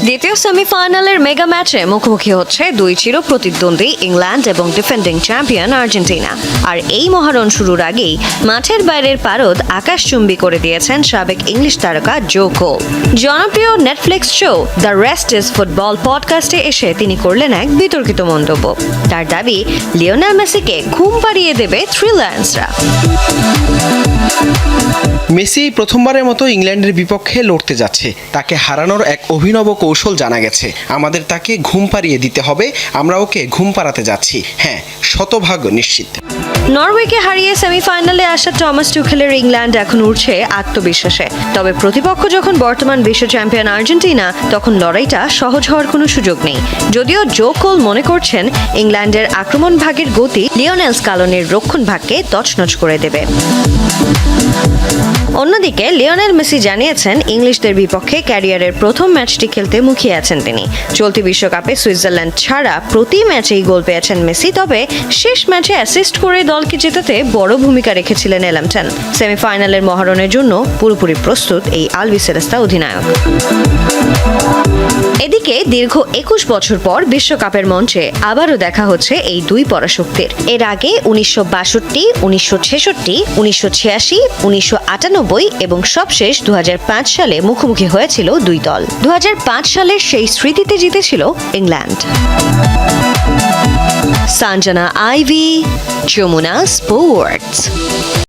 দ্বিতীয় সেমিফাইনালের মেগা ম্যাচে মুখোমুখি হচ্ছে দুই চির প্রতিদ্বন্দ্বী ইংল্যান্ড এবং ডিফেন্ডিং চ্যাম্পিয়ন আর্জেন্টিনা। আর এই মহারণ শুরুর আগেই মাঠের বাইরের পারদ আকাশচুম্বী করে দিয়েছেন সাবেক ইংলিশ তারকা জো কোল। জনপ্রিয় Netflix show the rest is football পডকাস্টে এসে তিনি করলেন এক বিতর্কিত মন্তব্য। তার দাবি, লিওনেল মেসিকে ঘুম পাড়িয়ে দেবে থ্রিলার্সরা। মেসি প্রথমবারের মতো ইংল্যান্ডের বিপক্ষে লড়তে যাচ্ছে। তাকে হারানোর এক অভিনব কৌশল জানা গেছে। আমাদের তাকে ঘুম পাড়িয়ে দিতে হবে, আমরা ওকে ঘুম পাড়াতে যাচ্ছি। হ্যাঁ, শতভাগ নিশ্চিত। নরওয়েকে হারিয়ে সেমিফাইনালে আসা টমাস টুখেলের ইংল্যান্ড এখন উঠছে আত্মবিশ্বাসে। তবে প্রতিপক্ষ যখন বর্তমান বিশ্ব চ্যাম্পিয়ন আর্জেন্টিনা, তখন লড়াইটা সহজ হওয়ার কোনো সুযোগ নেই। যদিও জো কোল মনে করছেন ইংল্যান্ডের আক্রমণ ভাগের গতি লিওনেল স্কালোনির রক্ষণ ভাগকে তছনছ করে দেবে। অন্যদিকে লিওনেল মেসি জানিয়েছেন ইংলিশদের বিপক্ষে ক্যারিয়ারের প্রথম ম্যাচটি খেলতে মুখিয়ে আছেন তিনি। চলতি বিশ্বকাপে সুইজারল্যান্ড ছাড়া প্রতি ম্যাচেই গোল পেয়েছেন মেসি, তবে শেষ ম্যাচে অ্যাসিস্ট করে দলকে জেতাতে বড় ভূমিকা রেখেছিলেন এলামটন। সেমিফাইনালের মহারণের জন্য পুরোপুরি প্রস্তুত এই আলবিসেলেস্তা অধিনায়ক। এদিকে দীর্ঘ 21 বছর পর বিশ্বকাপের মঞ্চে আবারও দেখা হচ্ছে এই দুই পরাশক্তির। এর আগে 1962, 1966, 1986, 1998 এবং সবশেষ 2005 সালে মুখোমুখি হয়েছিল দুই দল। 2005 সালের সেই স্মৃতিতে জিতেছিল ইংল্যান্ড। সঞ্জনা আইভি, যমুনা স্পোর্টস।